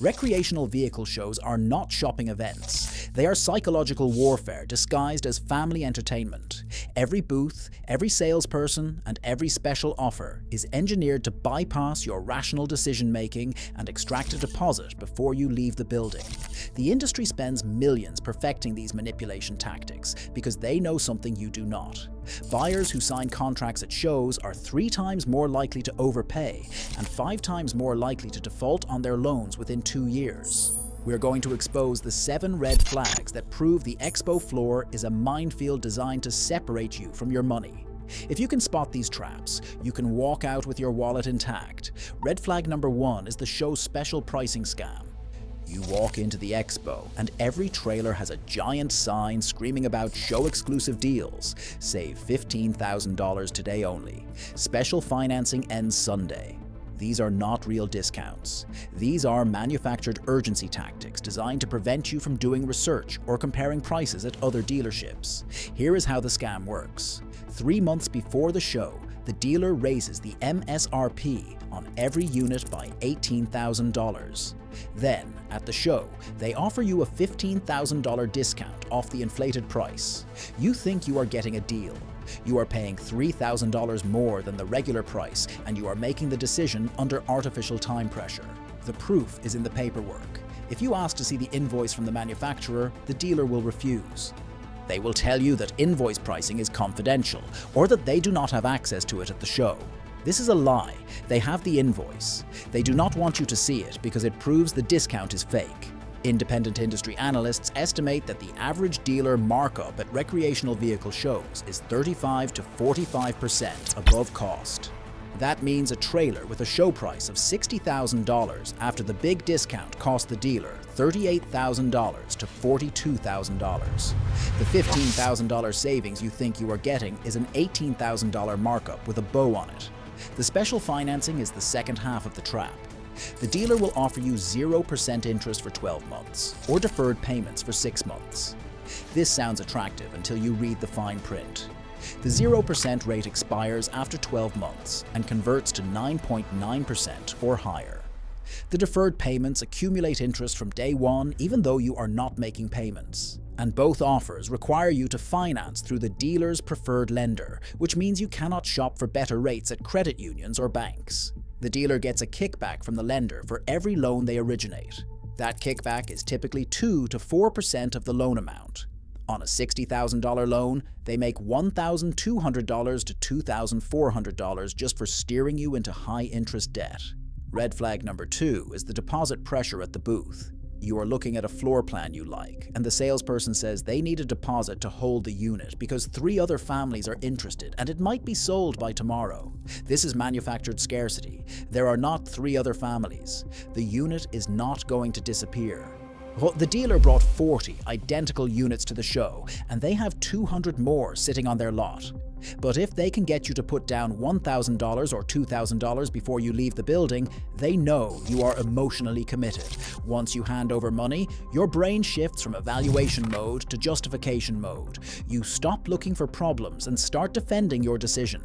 Recreational vehicle shows are not shopping events. They are psychological warfare disguised as family entertainment. Every booth, every salesperson, and every special offer is engineered to bypass your rational decision-making and extract a deposit before you leave the building. The industry spends millions perfecting these manipulation tactics because they know something you do not. Buyers who sign contracts at shows are 3 times more likely to overpay and 5 times more likely to default on their loans within 2 years. We're going to expose the 7 red flags that prove the Expo floor is a minefield designed to separate you from your money. If you can spot these traps, you can walk out with your wallet intact. Red flag number 1 is the show's special pricing scam. You walk into the Expo, and every trailer has a giant sign screaming about show-exclusive deals. Save $15,000 today only. Special financing ends Sunday. These are not real discounts. These are manufactured urgency tactics designed to prevent you from doing research or comparing prices at other dealerships. Here is how the scam works. 3 months before the show, the dealer raises the MSRP on every unit by $18,000. Then, at the show, they offer you a $15,000 discount off the inflated price. You think you are getting a deal. You are paying $3,000 more than the regular price, and you are making the decision under artificial time pressure. The proof is in the paperwork. If you ask to see the invoice from the manufacturer, the dealer will refuse. They will tell you that invoice pricing is confidential, or that they do not have access to it at the show. This is a lie. They have the invoice. They do not want you to see it because it proves the discount is fake. Independent industry analysts estimate that the average dealer markup at recreational vehicle shows is 35 to 45% above cost. That means a trailer with a show price of $60,000 after the big discount cost the dealer $38,000 to $42,000. The $15,000 savings you think you are getting is an $18,000 markup with a bow on it. The special financing is the second half of the trap. The dealer will offer you 0% interest for 12 months, or deferred payments for 6 months. This sounds attractive until you read the fine print. The 0% rate expires after 12 months and converts to 9.9% or higher. The deferred payments accumulate interest from day one even though you are not making payments. And both offers require you to finance through the dealer's preferred lender, which means you cannot shop for better rates at credit unions or banks. The dealer gets a kickback from the lender for every loan they originate. That kickback is typically 2 to 4% of the loan amount. On a $60,000 loan, they make $1,200 to $2,400 just for steering you into high-interest debt. Red flag number 2 is the deposit pressure at the booth. You are looking at a floor plan you like, and the salesperson says they need a deposit to hold the unit because 3 other families are interested and it might be sold by tomorrow. This is manufactured scarcity. There are not 3 other families. The unit is not going to disappear. The dealer brought 40 identical units to the show, and they have 200 more sitting on their lot. But if they can get you to put down $1,000 or $2,000 before you leave the building, they know you are emotionally committed. Once you hand over money, your brain shifts from evaluation mode to justification mode. You stop looking for problems and start defending your decision.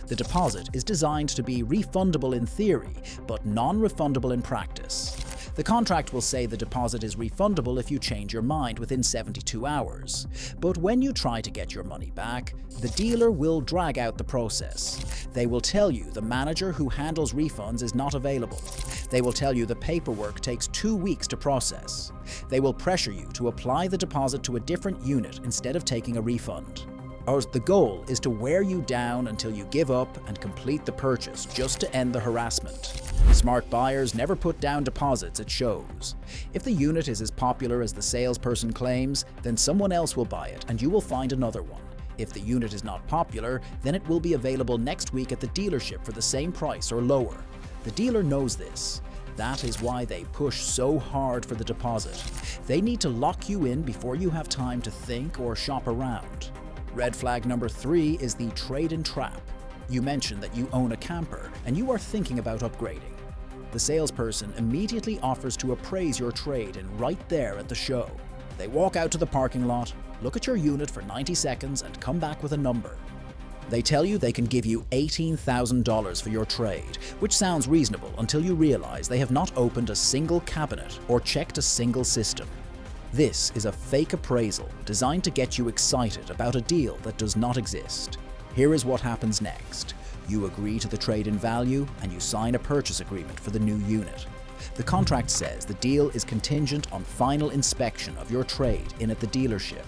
The deposit is designed to be refundable in theory, but non-refundable in practice. The contract will say the deposit is refundable if you change your mind within 72 hours. But when you try to get your money back, the dealer will drag out the process. They will tell you the manager who handles refunds is not available. They will tell you the paperwork takes 2 weeks to process. They will pressure you to apply the deposit to a different unit instead of taking a refund. The goal is to wear you down until you give up and complete the purchase just to end the harassment. Smart buyers never put down deposits at shows. If the unit is as popular as the salesperson claims, then someone else will buy it and you will find another one. If the unit is not popular, then it will be available next week at the dealership for the same price or lower. The dealer knows this. That is why they push so hard for the deposit. They need to lock you in before you have time to think or shop around. Red flag number 3 is the trade-in trap. You mentioned that you own a camper and you are thinking about upgrading. The salesperson immediately offers to appraise your trade-in right there at the show. They walk out to the parking lot, look at your unit for 90 seconds and come back with a number. They tell you they can give you $18,000 for your trade, which sounds reasonable until you realize they have not opened a single cabinet or checked a single system. This is a fake appraisal designed to get you excited about a deal that does not exist. Here is what happens next. You agree to the trade in value and you sign a purchase agreement for the new unit. The contract says the deal is contingent on final inspection of your trade in at the dealership.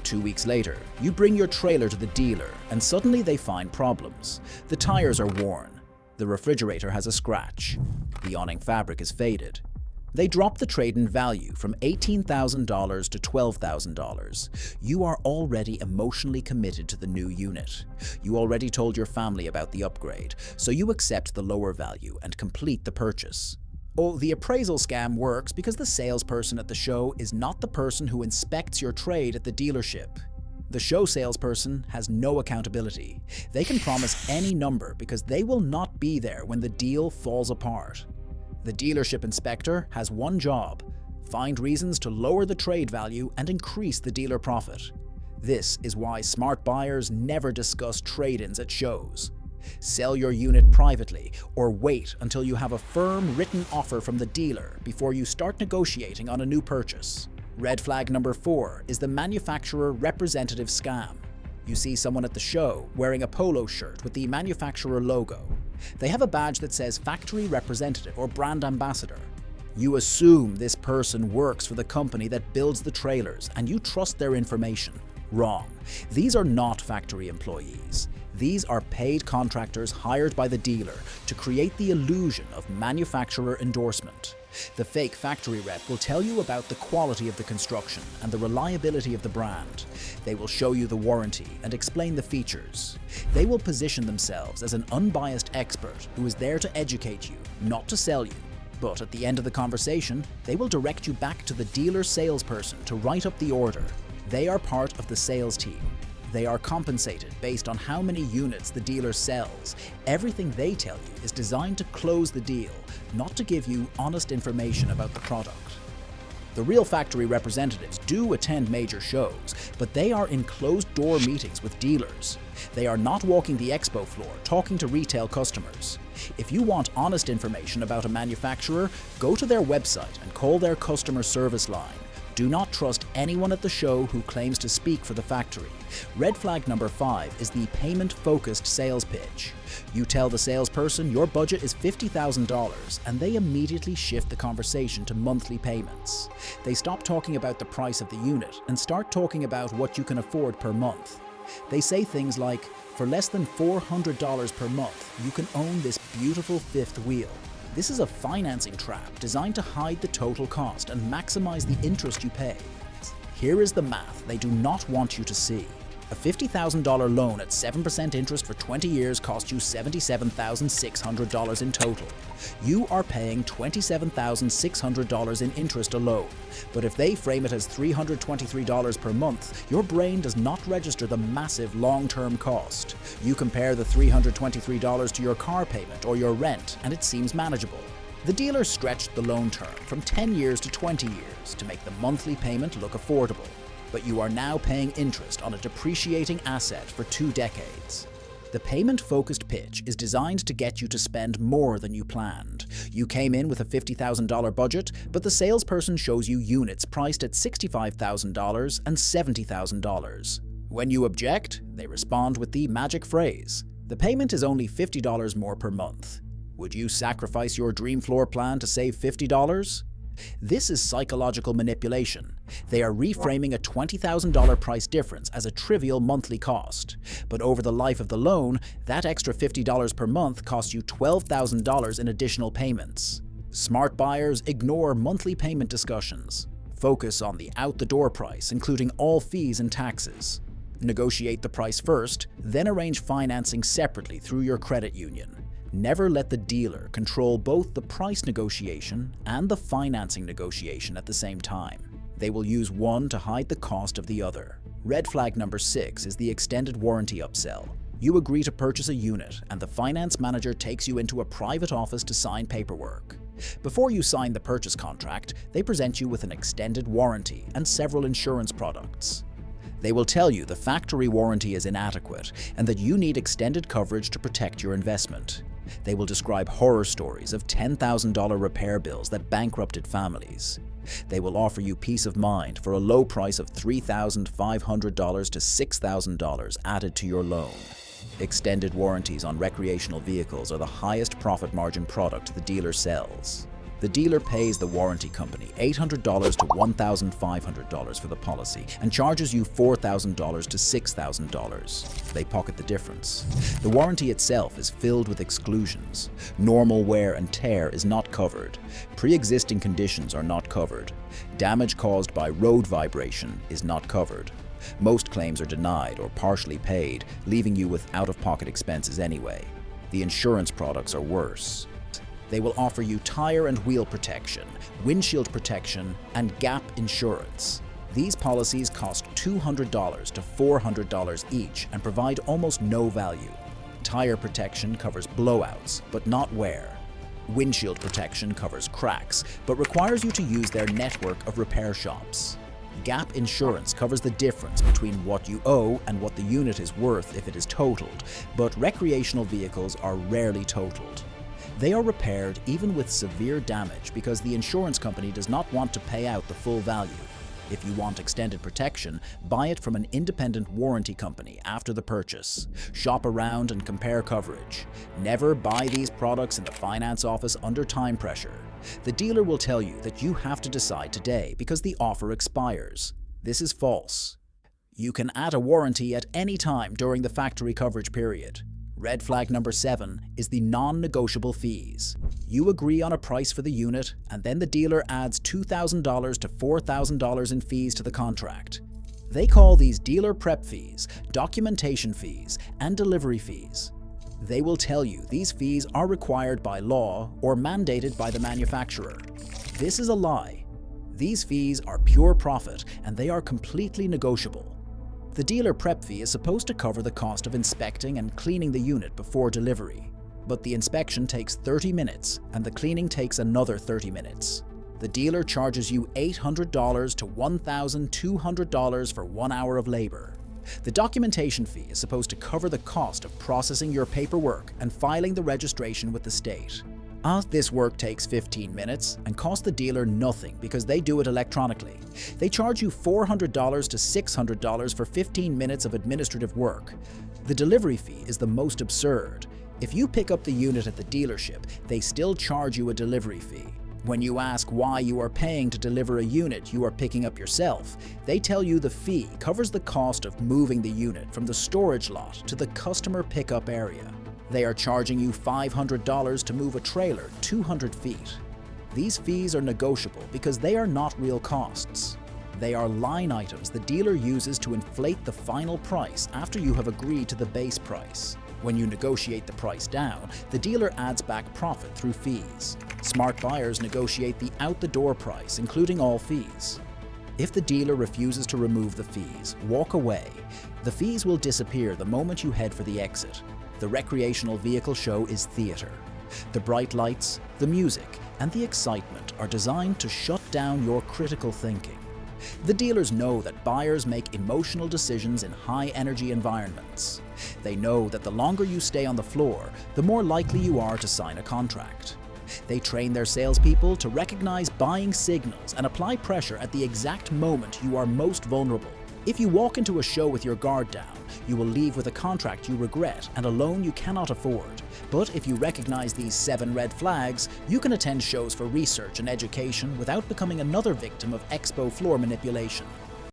2 weeks later, you bring your trailer to the dealer and suddenly they find problems. The tires are worn. The refrigerator has a scratch. The awning fabric is faded. They drop the trade in value from $18,000 to $12,000. You are already emotionally committed to the new unit. You already told your family about the upgrade, so you accept the lower value and complete the purchase. Oh, the appraisal scam works because the salesperson at the show is not the person who inspects your trade at the dealership. The show salesperson has no accountability. They can promise any number because they will not be there when the deal falls apart. The dealership inspector has one job: find reasons to lower the trade value and increase the dealer profit. This is why smart buyers never discuss trade-ins at shows. Sell your unit privately or wait until you have a firm written offer from the dealer before you start negotiating on a new purchase. Red flag number 4 is the manufacturer representative scam. You see someone at the show wearing a polo shirt with the manufacturer logo. They have a badge that says factory representative or brand ambassador. You assume this person works for the company that builds the trailers and you trust their information. Wrong. These are not factory employees. These are paid contractors hired by the dealer to create the illusion of manufacturer endorsement. The fake factory rep will tell you about the quality of the construction and the reliability of the brand. They will show you the warranty and explain the features. They will position themselves as an unbiased expert who is there to educate you, not to sell you. But at the end of the conversation, they will direct you back to the dealer salesperson to write up the order. They are part of the sales team. They are compensated based on how many units the dealer sells. Everything they tell you is designed to close the deal, not to give you honest information about the product. The real factory representatives do attend major shows, but they are in closed-door meetings with dealers. They are not walking the expo floor talking to retail customers. If you want honest information about a manufacturer, go to their website and call their customer service line. Do not trust anyone at the show who claims to speak for the factory. Red flag number 5 is the payment-focused sales pitch. You tell the salesperson your budget is $50,000 and they immediately shift the conversation to monthly payments. They stop talking about the price of the unit and start talking about what you can afford per month. They say things like, for less than $400 per month, you can own this beautiful fifth wheel. This is a financing trap designed to hide the total cost and maximize the interest you pay. Here is the math they do not want you to see. A $50,000 loan at 7% interest for 20 years costs you $77,600 in total. You are paying $27,600 in interest alone. But if they frame it as $323 per month, your brain does not register the massive long-term cost. You compare the $323 to your car payment or your rent, and it seems manageable. The dealer stretched the loan term from 10 years to 20 years to make the monthly payment look affordable. But you are now paying interest on a depreciating asset for 2 decades. The payment-focused pitch is designed to get you to spend more than you planned. You came in with a $50,000 budget, but the salesperson shows you units priced at $65,000 and $70,000. When you object, they respond with the magic phrase, "The payment is only $50 more per month." Would you sacrifice your dream floor plan to save $50? This is psychological manipulation. They are reframing a $20,000 price difference as a trivial monthly cost. But over the life of the loan, that extra $50 per month costs you $12,000 in additional payments. Smart buyers ignore monthly payment discussions. Focus on the out-the-door price, including all fees and taxes. Negotiate the price first, then arrange financing separately through your credit union. Never let the dealer control both the price negotiation and the financing negotiation at the same time. They will use one to hide the cost of the other. Red flag number 6 is the extended warranty upsell. You agree to purchase a unit, and the finance manager takes you into a private office to sign paperwork. Before you sign the purchase contract, they present you with an extended warranty and several insurance products. They will tell you the factory warranty is inadequate and that you need extended coverage to protect your investment. They will describe horror stories of $10,000 repair bills that bankrupted families. They will offer you peace of mind for a low price of $3,500 to $6,000 added to your loan. Extended warranties on recreational vehicles are the highest profit margin product the dealer sells. The dealer pays the warranty company $800 to $1,500 for the policy and charges you $4,000 to $6,000. They pocket the difference. The warranty itself is filled with exclusions. Normal wear and tear is not covered. Pre-existing conditions are not covered. Damage caused by road vibration is not covered. Most claims are denied or partially paid, leaving you with out-of-pocket expenses anyway. The insurance products are worse. They will offer you tire and wheel protection, windshield protection, and gap insurance. These policies cost $200 to $400 each and provide almost no value. Tire protection covers blowouts, but not wear. Windshield protection covers cracks, but requires you to use their network of repair shops. Gap insurance covers the difference between what you owe and what the unit is worth if it is totaled, but recreational vehicles are rarely totaled. They are repaired even with severe damage because the insurance company does not want to pay out the full value. If you want extended protection, buy it from an independent warranty company after the purchase. Shop around and compare coverage. Never buy these products in the finance office under time pressure. The dealer will tell you that you have to decide today because the offer expires. This is false. You can add a warranty at any time during the factory coverage period. Red flag number 7 is the non-negotiable fees. You agree on a price for the unit, and then the dealer adds $2,000 to $4,000 in fees to the contract. They call these dealer prep fees, documentation fees, and delivery fees. They will tell you these fees are required by law or mandated by the manufacturer. This is a lie. These fees are pure profit, and they are completely negotiable. The dealer prep fee is supposed to cover the cost of inspecting and cleaning the unit before delivery. But the inspection takes 30 minutes and the cleaning takes another 30 minutes. The dealer charges you $800 to $1,200 for 1 hour of labor. The documentation fee is supposed to cover the cost of processing your paperwork and filing the registration with the state. This work takes 15 minutes and costs the dealer nothing because they do it electronically. They charge you $400 to $600 for 15 minutes of administrative work. The delivery fee is the most absurd. If you pick up the unit at the dealership, they still charge you a delivery fee. When you ask why you are paying to deliver a unit you are picking up yourself, they tell you the fee covers the cost of moving the unit from the storage lot to the customer pickup area. They are charging you $500 to move a trailer 200 feet. These fees are negotiable because they are not real costs. They are line items the dealer uses to inflate the final price after you have agreed to the base price. When you negotiate the price down, the dealer adds back profit through fees. Smart buyers negotiate the out-the-door price, including all fees. If the dealer refuses to remove the fees, walk away. The fees will disappear the moment you head for the exit. The recreational vehicle show is theater. The bright lights, the music, and the excitement are designed to shut down your critical thinking. The dealers know that buyers make emotional decisions in high-energy environments. They know that the longer you stay on the floor, the more likely you are to sign a contract. They train their salespeople to recognize buying signals and apply pressure at the exact moment you are most vulnerable. If you walk into a show with your guard down, you will leave with a contract you regret and a loan you cannot afford. But if you recognize these 7 red flags, you can attend shows for research and education without becoming another victim of Expo floor manipulation.